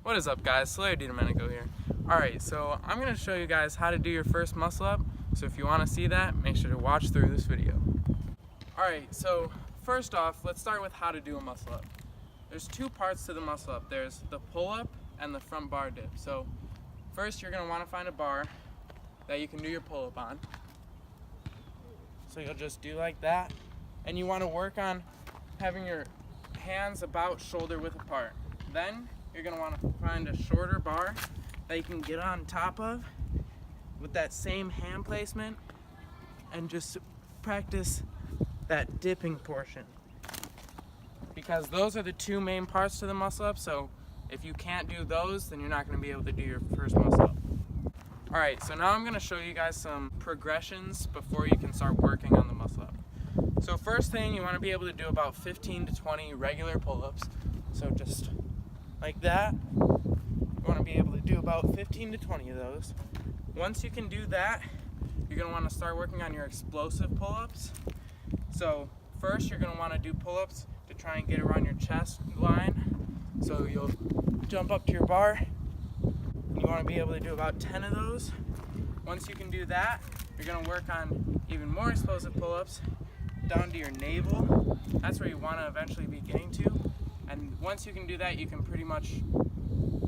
What is up, guys? Slayer Domenico here. Alright, so I'm going to show you guys how to do your first muscle up. So if you want to see that, make sure to watch through this video. Alright, so first off, let's start with how to do a muscle up. There's two parts to the muscle up. There's the pull-up and the front bar dip. So first you're going to want to find a bar that you can do your pull-up on. So you'll just do like that. And you want to work on having your hands about shoulder width apart. Then you're going to want to find a shorter bar that you can get on top of with that same hand placement and just practice that dipping portion, because those are the two main parts to the muscle up. So if you can't do those, then you're not going to be able to do your first muscle up. Alright, so now I'm going to show you guys some progressions before you can start working on the muscle up. So first thing, you want to be able to do about 15 to 20 regular pull-ups. So just like that. You want to be able to do about 15 to 20 of those. Once you can do that, you're going to want to start working on your explosive pull-ups. So first you're going to want to do pull-ups to try and get around your chest line. So you'll jump up to your bar. You want to be able to do about 10 of those. Once you can do that, you're going to work on even more explosive pull-ups down to your navel. That's where you want to eventually be getting to. And once you can do that, you can pretty much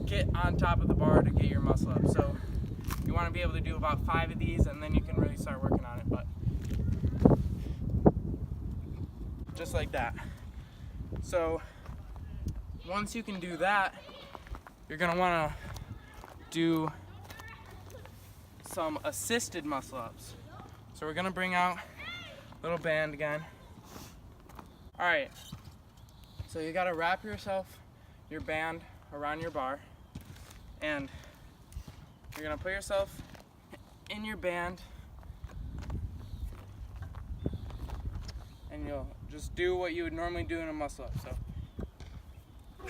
get on top of the bar to get your muscle up. So you want to be able to do about 5 of these, and then you can really start working on it. But just like that. So once you can do that, you're going to want to do some assisted muscle ups. So we're gonna bring out a little band again. Alright, so you gotta wrap your band around your bar, and you're gonna put yourself in your band, and you'll just do what you would normally do in a muscle up. So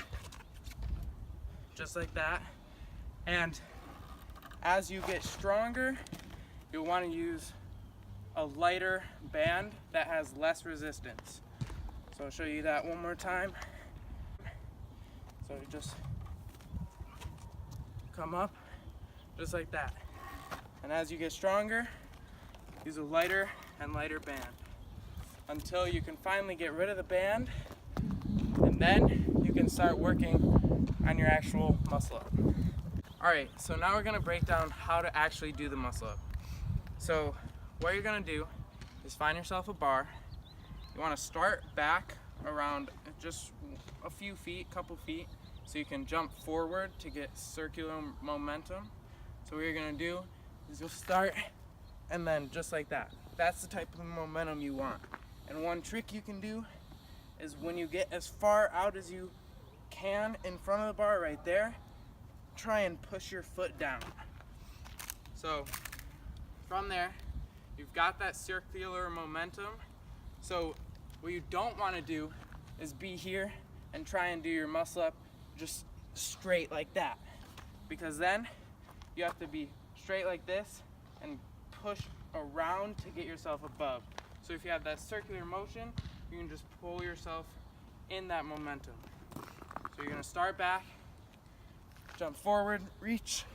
just like that. And as you get stronger, you'll want to use a lighter band that has less resistance. So I'll show you that one more time. So you just come up just like that. And as you get stronger, use a lighter and lighter band until you can finally get rid of the band, and then you can start working on your actual muscle up. Alright, so now we're going to break down how to actually do the muscle up. So what you're going to do is find yourself a bar. You want to start back around just a few feet, couple feet, so you can jump forward to get circular momentum. So what you're going to do is you'll start, and then just like that. That's the type of momentum you want. And one trick you can do is when you get as far out as you can in front of the bar right there, try and push your foot down. So from there, you've got that circular momentum. So what you don't want to do is be here and try and do your muscle up just straight like that, because then you have to be straight like this and push around to get yourself above. So if you have that circular motion, you can just pull yourself in that momentum. So you're going to start back, jump forward, reach,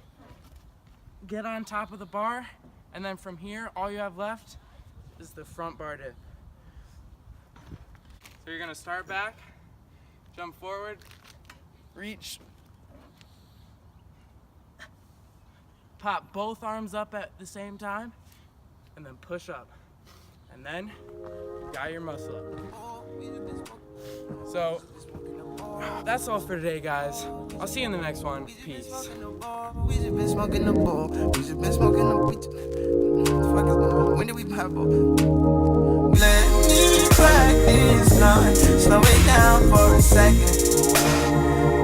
get on top of the bar, and then from here, all you have left is the front bar dip. So you're gonna start back, jump forward, reach, pop both arms up at the same time, and then push up. And then you got your muscle up. So that's all for today, guys. I'll see you in the next one. Peace. We just been smoking the ball. We just been smoking the when did we pop up? Let me practice now. Slow it down for a second.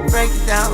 Break it down.